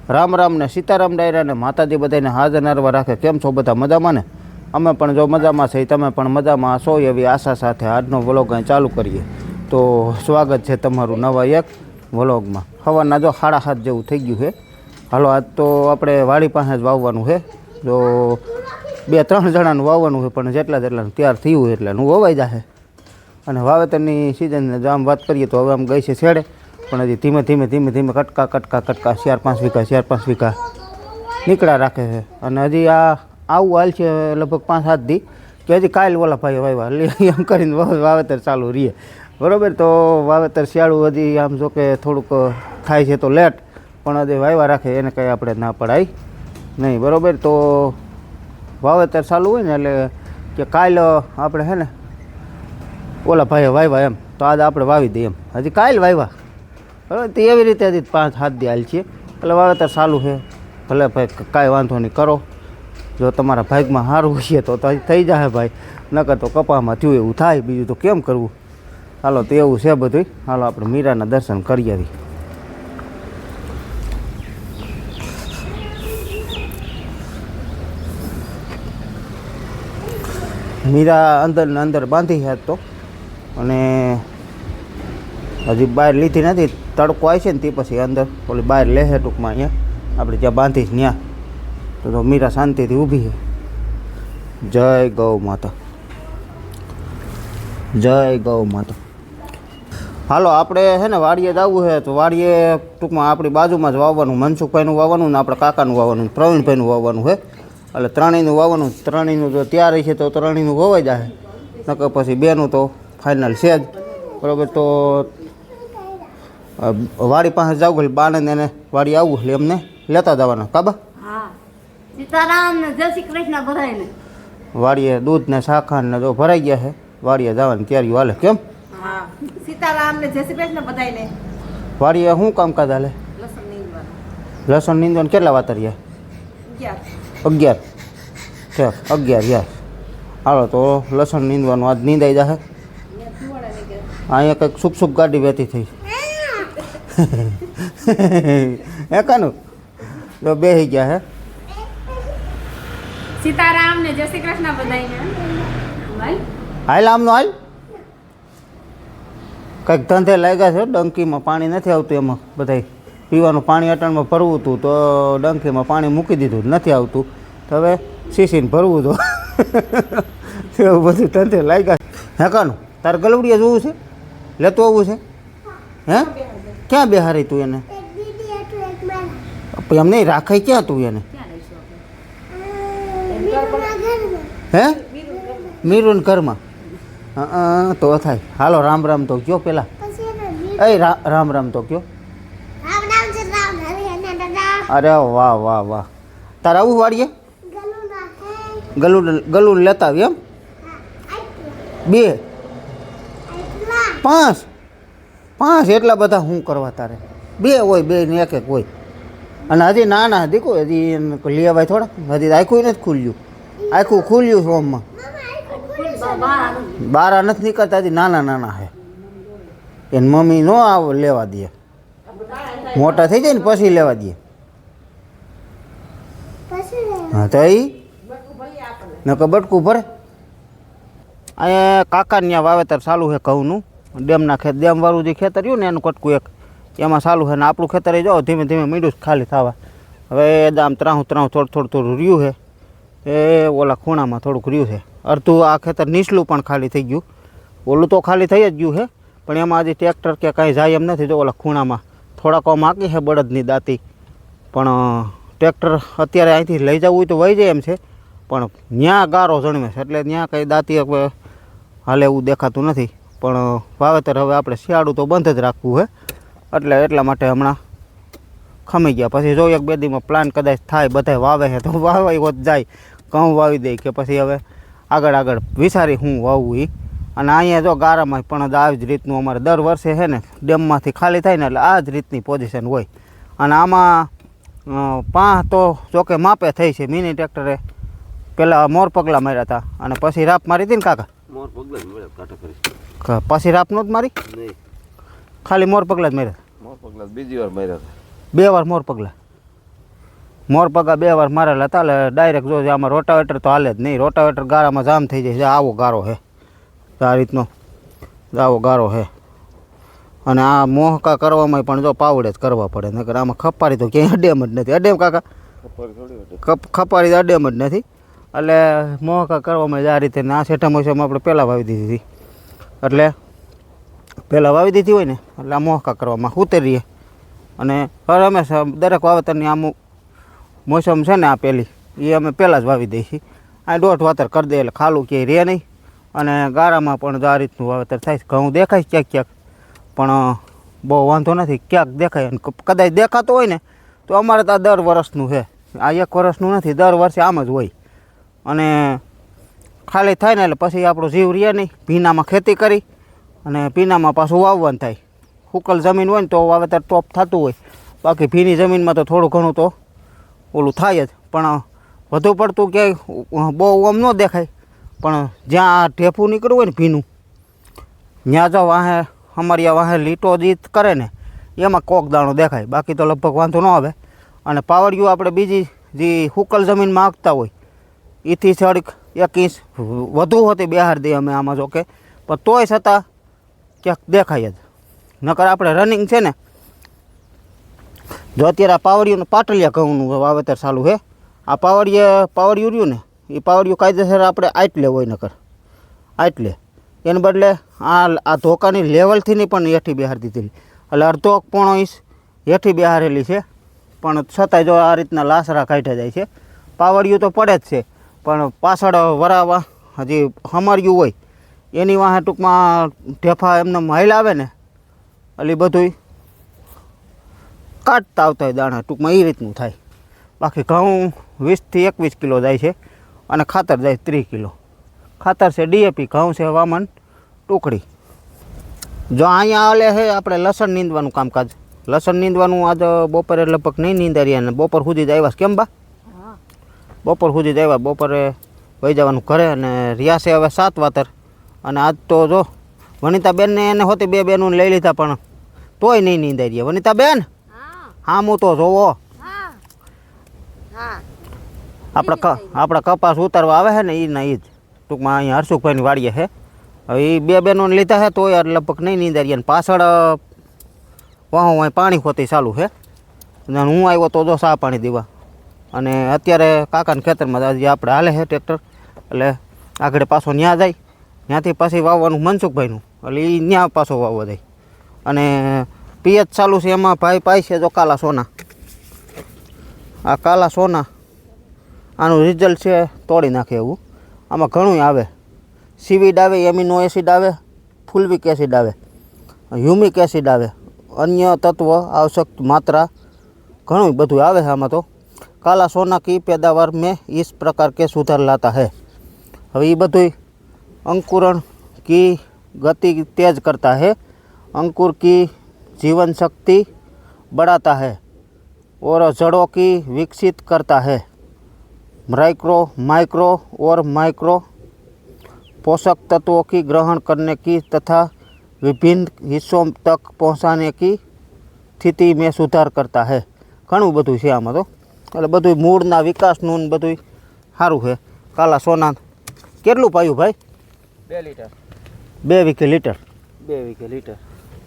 રામ રામ ને સીતારામ ડાયરા ને માતાજી બધાને હાજર નારવા રાખે. કેમ છો બધા? મજામાં ને? અમે પણ જો મજામાં છે, તમે પણ મજામાં છો એવી આશા સાથે આજનો વ્લોગ અહીં ચાલુ કરીએ. તો સ્વાગત છે તમારું નવા એક વ્લોગમાં. સવારના જો 7:30 જેવું થઈ ગયું છે. હાલો આજ તો આપણે વાડી પાસે જ વાવવાનું છે. જો 2-3 જણાનું વાવવાનું છે, પણ જેટલાનું તૈયાર થયું હોય એટલાનું વવાઈ જશે. અને વાવેતરની સિઝનને જો આમ વાત કરીએ તો હવે આમ ગઈ છે છેડે, પણ હજી ધીમે ધીમે કટકા 4-5 વીઘા નીકળ્યા રાખે છે. અને હજી આ આવું હાલ છે લગભગ 5-7 દી કે હજી કાલ ઓલા ભાઈ વાવ્યા એમ કરીને વાવેતર ચાલુ રહીએ. બરાબર, તો વાવેતર શિયાળું હજી આમ જો કે થોડુંક થાય છે તો લેટ, પણ હજી વાવ્યા રાખે એને કંઈ આપણે ના પડાય નહીં. બરાબર, તો વાવેતર ચાલુ હોય ને એટલે કે કાલ આપણે છે ને ઓલા ભાઈએ વાવ્યા એમ, તો આજે આપણે વાવી દઈએ એમ. હજી કાલ વાવ્યા, બરાબર, તો એવી રીતે હજી 5-7 દી હાલ છે એટલે વાવેતર ચાલુ છે. ભલે ભાઈ કાંઈ વાંધો નહીં કરો, જો તમારા ભાગમાં સારું હશે તો થઈ જશે ભાઈ, નકર તો કપામાં થયું એવું થાય, બીજું તો કેમ કરવું. હાલો તો એવું છે બધું. હાલો આપણે મીરાના દર્શન કરી આવી. મીરા અંદર ને અંદર બાંધી છે તો, અને હજી બહાર લીધી નથી. તડકો આવે છે ને તે પછી અંદર ઓલી બહાર લેશે ટૂંકમાં. અહીંયા આપણે જ્યાં બાંધીશ ત્યાં તો મીરા શાંતિથી ઊભી છે. જય ગૌ માતા, જય ગૌ માતા. હાલો આપણે છે ને વાડીએ જ આવવું છે, તો વાડીએ ટૂંકમાં આપણી બાજુમાં જ વાવવાનું. મનસુખભાઈનું વાવવાનું ને આપણે કાકાનું વાવવાનું, પ્રવીણભાઈનું વાવવાનું છે. એટલે ત્રણેયનું વાવવાનું. ત્રણેયનું જો તૈયાર છે તો ત્રણેયનું વવાઈ જાય, નકર પછી બેનું તો ફાઇનલ છે જ. બરાબર, તો વાડી પાસે જાવ એટલે બાને એને વાડી આવવું એટલે એમને લેતા જવાના. કાબા સીતારામ ને જય શ્રી કૃષ્ણ બધાને. વાડીએ દૂધ ને શાખા ને જો ભરાઈ ગયા છે, વાડીએ જવાની તૈયારી હાલે. કેમ? હા, સીતારામ ને જય શ્રી કૃષ્ણ બધાને. વાડીએ શું કામકાજ હાલે? લસણ નીંદવાનું કેટલા વાતરિયા? 11 છે. 11 યાર. હાલો તો લસણ નીંદવાનું આજ નીંદાઈ જશે. અહીંયા કંઈક સુપ ગાડી વહેતી થઈ એકાનું તો બેસી ગયા હે. સીતારામ ને જય શ્રી કૃષ્ણ બધાને. હાલ આમનો હાલ. કંઈક ધંધે લાગ્યા છે. ડંકીમાં પાણી નથી આવતું, એમાં બધાય પીવાનું પાણી અટાણમાં ભરવું હતું તો ડંકીમાં પાણી મૂકી દીધું, નથી આવતું તો હવે શીશીને ભરવું હતું. એવું બધું ધંધે લાગ્યા. હે કાનું તારે ગલવડીએ જોવું છે? લેતો આવવું છે? હે ક્યાં બેહારી તું એને? એમ નહીં રાખાય ક્યાં તું એને? હે મીરુન ઘરમાં? તો થાય. હાલો રામ રામ તો કયો પેલા. રામ રામ તો કયો. અરે વાહ. તારે આવું વાળીએ? ગલું લેતા આવી એમ? 2 5 એટલા બધા શું કરવા તારે? 2 હોય, 2 ને 1 હોય. અને હજી નાના દીકો હજી લેવાય થોડાક. હજી આખું નથી ખુલ્યું. આખું ખુલ્યું સોમમાં 12 નથી નીકળતા. હજી નાના છે. એને મમ્મી નો આવ લેવા દે, મોટા થઈ જાય ને પછી લેવા દે. હા તો નકર બટકું ભરે. અહીંયા કાકા ત્યાં વાવેતર ચાલુ છે ઘઉંનું. ડેમના ડેમવાળું જે ખેતર રહ્યું ને એનું કટકું એક એમાં ચાલુ છે. ને આપણું ખેતર એ જાઓ ધીમે મીંડું ખાલી થવા. હવે આમ ત્રાહું થોડું રહ્યું છે. એ ઓલા ખૂણામાં થોડુંક રહ્યું છે. અડધું આ ખેતર નીચલું પણ ખાલી થઈ ગયું. ઓલું તો ખાલી થઈ જ ગયું છે, પણ એમાં હજી ટ્રેક્ટર કે કાંઈ જાય એમ નથી. જો ઓલા ખૂણામાં થોડાક માકી છે બળદની દાંતી, પણ ટ્રેક્ટર અત્યારે અહીંથી લઈ જવું હોય તો વહી જાય એમ છે, પણ ત્યાં ગારો જણવે છે એટલે ત્યાં કંઈ દાંતી હાલે એવું દેખાતું નથી. પણ વાવેતર હવે આપણે શિયાળું તો બંધ જ રાખવું છે, એટલે એટલા માટે હમણાં ખમી ગયા. પછી જો 1-2 દીમાં પ્લાન કદાચ થાય, બધા વાવે છે તો વાવાઈ હોત જાય, ઘઉં વાવી દે કે પછી હવે આગળ વિચારી હું વાવવું એ. અને અહીંયા જો ગારામાં પણ આવી જ રીતનું અમારે દર વર્ષે છે ને ડેમમાંથી ખાલી થાય ને એટલે આ જ રીતની પોઝિશન હોય. અને આમાં 5 તો જોકે માપે થઈ છે. મિની ટ્રેક્ટરે પહેલાં મોર પગલા માર્યા હતા અને પછી રાપ મારી હતી ને કાકા? મોર પગલા જ માર્યા, કાંટા કરી. પછી રાપ નહોત મારી? નહીં, ખાલી મોર પગલા જ માર્યા. મોર પગલા બીજી વાર માર્યા હતા. 2 વાર મોર પગલા. મોરપગા 2 વાર મારેલા હતા એટલે ડાયરેક્ટ જો આમાં રોટાવેટર તો હાલે જ નહીં. રોટાવેટર ગારામાં જામ થઈ જાય છે. આવો ગારો છે આ રીતનો, આવો ગારો છે. અને આ મોહકા કરવામાં પણ જો પાવડે જ કરવા પડે, નકર આમાં ખપારી તો ક્યાંય અડેમ જ નથી. અડેમ કાકા? ખપારી અડેમ જ નથી. એટલે મોહકા કરવામાં જ આ રીતે. આ સેઠા મોસમ આપણે પહેલાં વાવી દીધી હતી, એટલે પહેલાં વાવી દીધી હોય ને એટલે આ મોહકા કરવામાં ઉતરીએ. અને હર હંમેશા દરેક વાવેતરની આમ મોસમ છે ને આ પહેલી એ અમે પહેલાં જ વાવી દઈએ છીએ. આ 1.5 વાતર કરી દે એટલે ખાલું ક્યાંય રહે નહીં. અને ગારામાં પણ આ રીતનું વાવેતર થાય. ઘઉં દેખાય ક્યાંક ક્યાંક, પણ બહુ વાંધો નથી. ક્યાંક દેખાય અને કદાચ દેખાતો હોય ને તો અમારે તો આ દર વર્ષનું છે. આ 1 વર્ષનું નથી, દર વર્ષે આમ જ હોય. અને ખાલી થાય ને એટલે પછી આપણો જીવ રહે નહીં. ભીનામાં ખેતી કરી અને ભીનામાં પાછું વાવવાનું થાય. હુકલ જમીન હોય ને તો વાવેતર ટોપ થતું હોય, બાકી ભીની જમીનમાં તો થોડું ઘણું તો ઓલું થાય જ. પણ વધુ પડતું ક્યાંય બહુ આમ ન દેખાય. પણ જ્યાં આ ઢેફું નીકળ્યું હોય ને ભીનું, ત્યાં જો વાહે અમારી આ વાહે લીટો જીત કરે ને એમાં કોક દાણો દેખાય, બાકી તો લગભગ વાંધો ન આવે. અને પાવડિયું આપણે બીજી જે હુકલ જમીનમાં આગતા હોય એથી થોડીક 1 ઇંચ વધુ હોતી બિહાર દઈએ અમે આમાં, જો કે પણ તોય છતાં ક્યાંક દેખાય જ. નકર આપણે રનિંગ છે ને, જો અત્યારે આ પાવડિયું પાટલિયા ઘઉંનું વાવેતર ચાલુ છે. આ પાવડિયું રહ્યું ને એ પાવડિયું કાયદેસર આપણે આટલે હોય, નકર આટલે એને બદલે આ ધોકાની લેવલથી નહીં પણ હેઠી બિહાર દીધેલી, એટલે 1.5 ઇંચ હેઠી બિહારેલી છે. પણ છતાંય જો આ રીતના લાસરા કાઢ્યા જાય છે. પાવડિયું તો પડે જ છે, પણ પાછળ વરાવા હજી હમાર્યું હોય એની વાહે ટૂંકમાં ઢેફા એમને હાલ આવે ને એટલે બધું કાઢતા આવતા હોય દાણા, ટૂંકમાં એ રીતનું થાય. બાકી ઘઉં 20 થી 21 કિલો જાય છે અને ખાતર જાય 30 કિલો. ખાતર છે DAP, ઘઉં છે વામન ટુકડી. જો અહીંયા આલે છે આપણે લસણ નીંદવાનું કામકાજ. લસણ નીંદવાનું આજ બપોરે લગભગ નહીં નીંદારીએ ને બપોર સુધી જ આવ્યા. કેમ બા? બપોર સુધી જ આવ્યા. બપોરે વહી જવાનું ઘરે. અને રહ્યા છે હવે 7 વાતર. અને આજ તો જો વનિતાબેનને એને હોતી 2 બહેનોને લઈ લીધા, પણ તોય નહીં નીંદારીએ. વનિતાબેન હા હું તો જોવો આપણા કપાસ ઉતારવા આવે છે ને એના એ જ ટૂંકમાં અહીંયા હર્ષુભાઈની વાડીએ છે. હવે એ 2 બહેનોને લીધા છે તોય લગભગ નહીં નીંદારીએ. અને પાછળ વાહ પાણી હોતી ચાલુ છે. અને હું આવ્યો તો જો સા પાણી દેવા. અને અત્યારે કાકાના ખેતરમાં જે આપણે હાલે છે ટ્રેક્ટર, એટલે આગળ પાછો ત્યાં જાય. ત્યાંથી પાછી વાવવાનું મનસુખભાઈનું, એટલે એ ત્યાં પાછો વાવવા જાય. અને પિયત ચાલુ છે એમાં ભાઈ પાય છે જો કાલા સોના. આ કાલા સોના આનું રિઝલ્ટ છે તોડી નાખે એવું. આમાં ઘણું આવે. સીવીડ આવે, એમિનો એસિડ આવે, ફુલ્વિક એસિડ આવે, હ્યુમિક એસિડ આવે, अन्य तत्व आवश्यक मात्रा घणुं बधुं आवे है। आमां तो काला सोना की पैदावार में इस प्रकार के सुधार लाता है। हवे ये बधुं अंकुरण की गति तेज करता है, अंकुर की जीवन शक्ति बढ़ाता है और जड़ों की विकसित करता है। माइक्रो और माइक्रो पोषक तत्वों की ग्रहण करने की तथा विभिन्न हिस्सों तक पहुँचाने की स्थिति में सुधार करता है। घणुं बधुं छे आमां तो, એટલે બધું મૂળના વિકાસનું બધું સારું છે। કાલા સોના કેટલું પાયું ભાઈ? 2 લીટર 2 વીઘે લીટર 2 વીઘે લીટર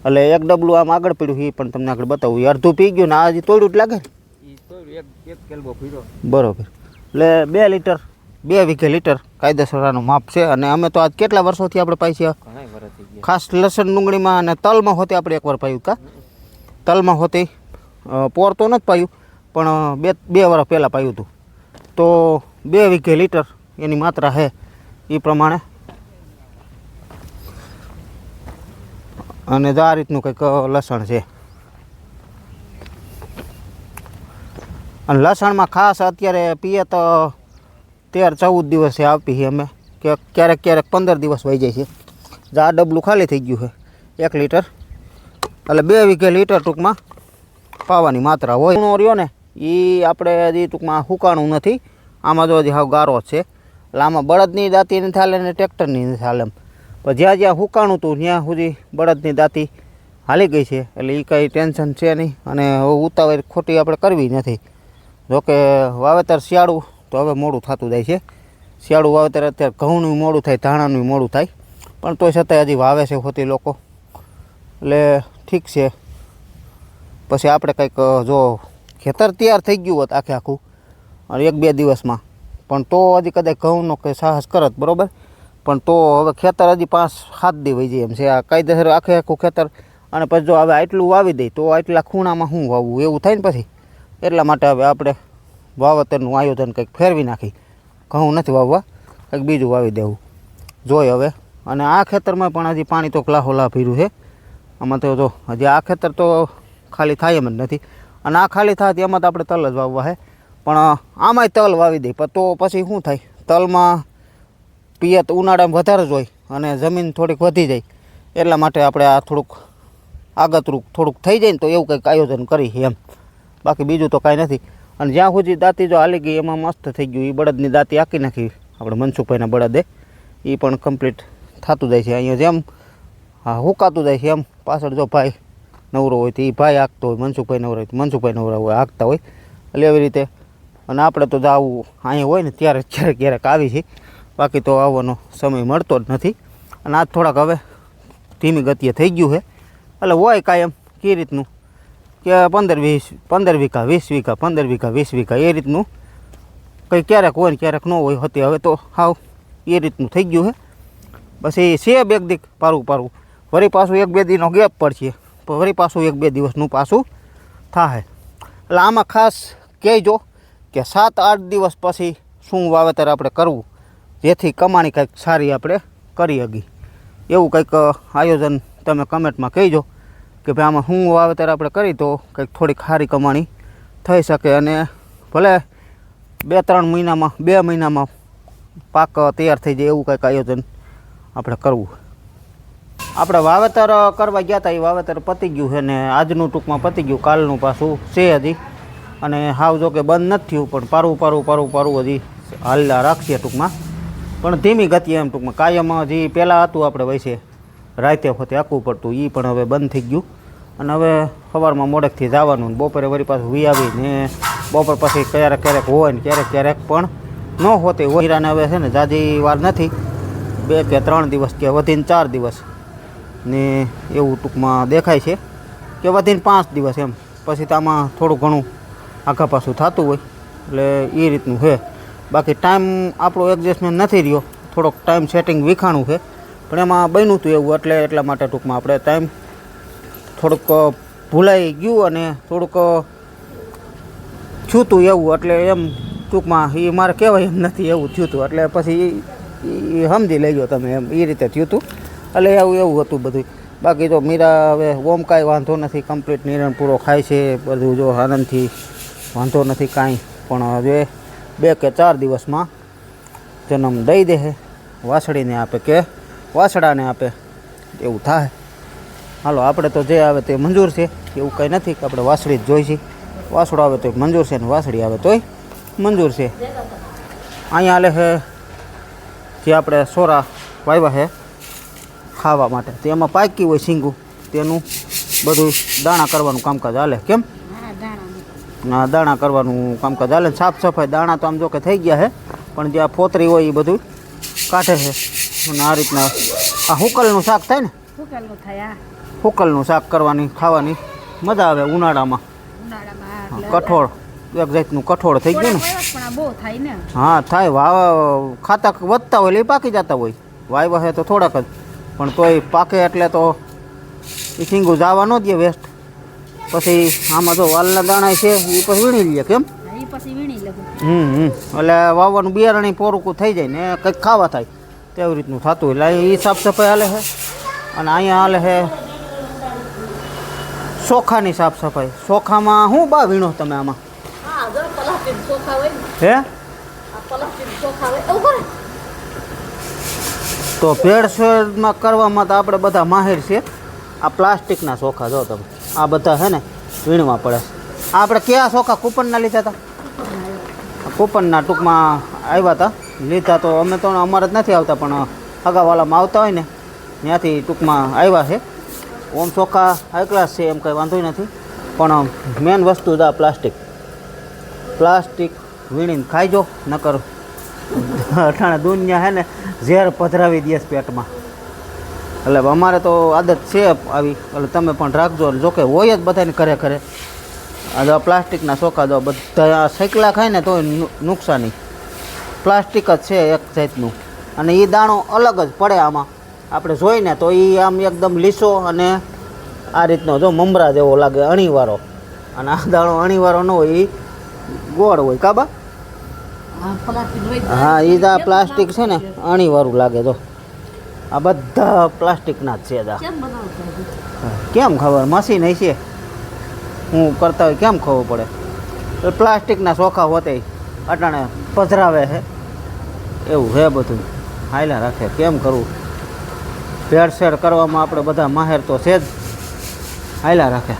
એટલે એક ડબલું આમ આગળ પડ્યું એ પણ તમને આગળ બતાવું। અડધું પી ગયું ને આ હજી તોડ્યું જ લાગે ને? ઈ તો એક કેલબો પીરો બરોબર। એટલે 2 લીટર 2 વીઘે લીટર કાયદેસરનું માપ છે। અને અમે તો આજ કેટલા વર્ષોથી આપણે પાઈ છે ઘણા વર્ષ થઈ ગયા। ખાસ લસણ ડુંગળીમાં અને તલમાં હોતી આપણે એકવાર પાયું કા તલમાં હોતી પોર તો નથી પાયું પણ બે વર્ષ પહેલાં પાયું હતું। તો 2 વીઘે લીટર એની માત્રા છે એ પ્રમાણે। અને આ રીતનું કંઈક લસણ છે। અને લસણમાં ખાસ અત્યારે પીએ તો 13-14 દિવસે આપી છે અમે, કે ક્યારેક ક્યારેક 15 દિવસ વહી જાય છે। આ ડબલું ખાલી થઈ ગયું છે 1 લીટર, એટલે 2 વીઘે લીટર ટૂંકમાં પાવાની માત્રા હોય। ગુણો રહ્યો ને એ આપણે હજી ટૂંકમાં હુકાણું નથી, આમાં જો હજી હાવ ગારો છે, એટલે આમાં બળદની દાંતી નથી હાલે ને ટ્રેક્ટરની નથી હાલે એમ। પણ જ્યાં જ્યાં હુકાણું હતું ત્યાં સુધી બળદની દાંતી હાલી ગઈ છે, એટલે એ કંઈ ટેન્શન છે નહીં। અને ઉતાવળ ખોટી આપણે કરવી નથી, જોકે વાવેતર શિયાળું તો હવે મોડું થતું જાય છે. શિયાળું વાવેતર અત્યારે ઘઉંનું મોડું થાય, ધાણાનું મોડું થાય, પણ તોય છતાંય હજી વાવે છે હોતી લોકો, એટલે ઠીક છે. પછી આપણે કંઈક જો ખેતર તૈયાર થઈ ગયું હોત આખે આખું અને 1-2 દિવસમાં, પણ તો હજી કદાચ ઘઉંનો કંઈ સાહસ કરત, બરાબર. પણ તો હવે ખેતર હજી 5-7 દી વહી જાય એમ છે આ કાયદેસર આખે આખું ખેતર. અને પછી જો હવે આટલું વાવી દઈ તો આટલા ખૂણામાં શું વાવવું એવું થાય ને પછી. એટલા માટે હવે આપણે વાવેતરનું આયોજન કંઈક ફેરવી નાખી, ઘઉં નથી વાવવા, કંઈક બીજું વાવી દેવું જોઈએ હવે. અને આ ખેતરમાં પણ હજી પાણી તો લાહોલા ભર્યું છે. આમાં તો જો હજી આ ખેતર તો ખાલી થાય એમ જ નથી. અને આ ખાલી થાય એમાં તો આપણે તલ જ વાવવા છે, પણ આમાંય તલ વાવી દઈ તો પછી શું થાય, તલમાં પિયત ઉનાળામાં વધારે જ હોય અને જમીન થોડીક વધી જાય. એટલા માટે આપણે આ થોડુંક આગતરૂપ થોડુંક થઈ જાય ને તો એવું કંઈક આયોજન કરી એમ. બાકી બીજું તો કાંઈ નથી. અને જ્યાં સુધી દાંતી જો હાલી ગઈ એમાં મસ્ત થઈ ગયું. એ બળદની દાંતી આંકી નાખી આપણે મનસુખભાઈના બળદે, એ પણ કમ્પ્લીટ થતું જાય છે. અહીંયા જેમ હુકાતું જાય છે એમ પાછળ જો ભાઈ નવરો હોય તો એ ભાઈ હાંકતો હોય, મનસુખભાઈ નવરો હોય તો મનસુખભાઈ નવરા હોય હાંકતા હોય, એટલે એવી રીતે. અને આપણે તો આવું અહીંયા હોય ને ત્યારે ક્યારેક આવી છે, બાકી તો આવવાનો સમય મળતો જ નથી. અને આજ થોડાક હવે ધીમી ગતિએ થઈ ગયું છે, એટલે હોય કાંઈ એમ કઈ રીતનું કે 15 વીઘા 20 વીઘા 15 વીઘા 20 વીઘા એ રીતનું કંઈ ક્યારેક હોય ને ક્યારેક ન હોય હતી. હવે તો હાવ એ રીતનું થઈ ગયું છે. બસ એ છે બેગ દીક પારું વળી પાછું 1-2 દીનો ગેપ પડશે, વળી પાછું 1-2 દિવસનું પાછું થાય. એટલે આમાં ખાસ કહેજો કે 7-8 દિવસ પછી શું વાવેતર આપણે કરવું જેથી કમાણી કંઈક સારી આપણે કરી શકીએ. એવું કંઈક આયોજન તમે કમેન્ટમાં કહેજો કે ભાઈ આમાં શું વાવેતર આપણે કરી તો કંઈક થોડીક સારી કમાણી થઈ શકે. અને ભલે 2-3 મહિનામાં 2 મહિનામાં પાક તૈયાર થઈ જાય એવું કંઈક આયોજન આપણે કરવું. આપણે વાવેતર કરવા ગયા હતા, એ વાવેતર પતી ગયું છે ને આજનું ટૂંકમાં પતી ગયું, કાલનું પાછું છે હજી. અને હાવ જો કે બંધ નથી થયું, પણ પારું હજી હાલલા રાખીએ ટૂંકમાં, પણ ધીમી ગતિએ એમ ટૂંકમાં. કાયમ હજી પહેલાં હતું આપણે વૈસે રાતે વખતે આંકવું પડતું, એ પણ હવે બંધ થઈ ગયું. અને હવે સવારમાં મોડેકથી જવાનું ને બપોરે વળી પાછું વી આવીને બપોર પછી ક્યારેક હોય ને ક્યારેક પણ ન હોતી હોય. હીરાને હવે છે ને જાજી વાર નથી, 2 કે 3 દિવસ કે વધીને 4 દિવસ ને એવું ટૂંકમાં દેખાય છે કે વધીને 5 દિવસ એમ. પછી તો આમાં થોડું ઘણું આઘા પાછું થતું હોય, એટલે એ રીતનું છે. બાકી ટાઈમ આપણો એડજસ્ટમેન્ટ નથી રહ્યો, થોડોક ટાઈમ સેટિંગ વિખાણું છે, પણ એમાં બન્યું હતું એવું, એટલા માટે ટૂંકમાં આપણે ટાઈમ થોડુંક ભૂલાઈ ગયું અને થોડુંક થયું હતું એવું, એટલે એમ ટૂંકમાં એ મારે કહેવાય એમ નથી એવું થયું હતું. એટલે પછી એ સમજી લેજો તમે એમ, એ રીતે થયું હતું. એટલે એવું હતું બધું. બાકી તો મીરા હવે ઓમ કાંઈ વાંધો નથી, કમ્પ્લીટ નિરણ પૂરો ખાય છે બધું, જો આનંદથી વાંધો નથી કાંઈ. પણ હવે 2 કે 4 દિવસમાં જન્મ દઈ દે, વાસળીને આપે કે વાસડાને આપે એવું થાય. હાલો આપણે તો જે આવે તે મંજૂર છે, એવું કંઈ નથી કે આપણે વાસળી જ જોઈ છે. વાસળો આવે તો મંજૂર છે ને વાસળી આવે તોય મંજૂર છે. અહીંયા હાલે છે જે આપણે સોરા વાવ્યા છે ખાવા માટે, તેમાં પાકી હોય શીંગું, તેનું બધું દાણા કરવાનું કામકાજ હાલે. કેમ ના દાણા કરવાનું કામકાજ હાલે, સાફ સફાઈ. દાણા તો આમ જો કે થઈ ગયા છે, પણ જે આ ફોતરી હોય એ બધું કાઢે છે. અને આ રીતના આ હુકલનું શાક થાય ને, હુકલનું શાક કરવાની ખાવાની મજા આવે ઉનાળામાં. કઠોળ એક જાતનું કઠોળ થઈ ગયું ને. હા થાય, ખાતા વધતા હોય એટલે એ પાકી જતા હોય. વાવ્યા છે તો થોડાક જ, પણ તોય પાકે એટલે તો એ શીંગું જવા ન દે વેસ્ટ. પછી આમાં જો વાલના દાણા છે એ પછી વીણી લે. કેમ એટલે વાવવાનું બિયારણી પોરુકું થઈ જાય ને કંઈક ખાવા થાય તેવી રીતનું થતું હોય. એટલે એ સાફ સફાઈ હાલે છે. અને અહીંયા હાલે છે ચોખાની સાફ સફાઈ. ચોખામાં શું બા વીણો તમે આમાં? હે તો ભેળસેળમાં કરવામાં તો આપણે બધા માહિર છે. આ પ્લાસ્ટિકના ચોખા જો તમે આ બધા છે ને વીણવા પડે. આપણે કયા ચોખા કૂપનના લીધા હતા? કૂપનના ટૂંકમાં આવ્યા હતા, લીધા તો અમે તો અમારે જ નથી આવતા, પણ અગાવાલામાં આવતા હોય ને ત્યાંથી ટૂંકમાં આવ્યા છે. ઓમ ચોખા હાઈ ક્લાસ છે એમ કંઈ વાંધો નથી, પણ મેન વસ્તુ જ આ પ્લાસ્ટિક. પ્લાસ્ટિક વીણીને ખાઈજો નકર અઠાણે દુનિયા હે ને ઝેર પધરાવી દે છે પેટમાં. એટલે અમારે તો આદત છે આવી, એટલે તમે પણ રાખજો. જોકે હોય જ બધાને ઘરે ઘરે આ જો પ્લાસ્ટિકના ચોખા દો બધા સૈકલા ખાય ને તોય નુકસાની. પ્લાસ્ટિક જ છે એક જાતનું, અને એ દાણો અલગ જ પડે આમાં. આપણે જોઈને તો એ આમ એકદમ લીસો અને આ રીતનો જો મમરા જેવો લાગે અણીવાળો, અને આ દાણો અણીવાળો ન હોય, એ ગોળ હોય કાબા. હા એ આ પ્લાસ્ટિક છે ને અણીવાળું લાગે. જો આ બધા પ્લાસ્ટિકના જ છે. કેમ ખબર, મશીન હશે હું કરતા હોય કેમ ખબર પડે. એટલે પ્લાસ્ટિકના ચોખા હોતે અટાણે પધરાવે છે એવું છે બધું. હાલ્યા રાખે કેમ કરવું, ભેળસેળ કરવામાં આપણે બધા માહેર તો છે જ. હાલ્યા રાખે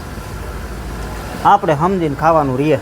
આપણે સમજીને ખાવાનું રહીએ.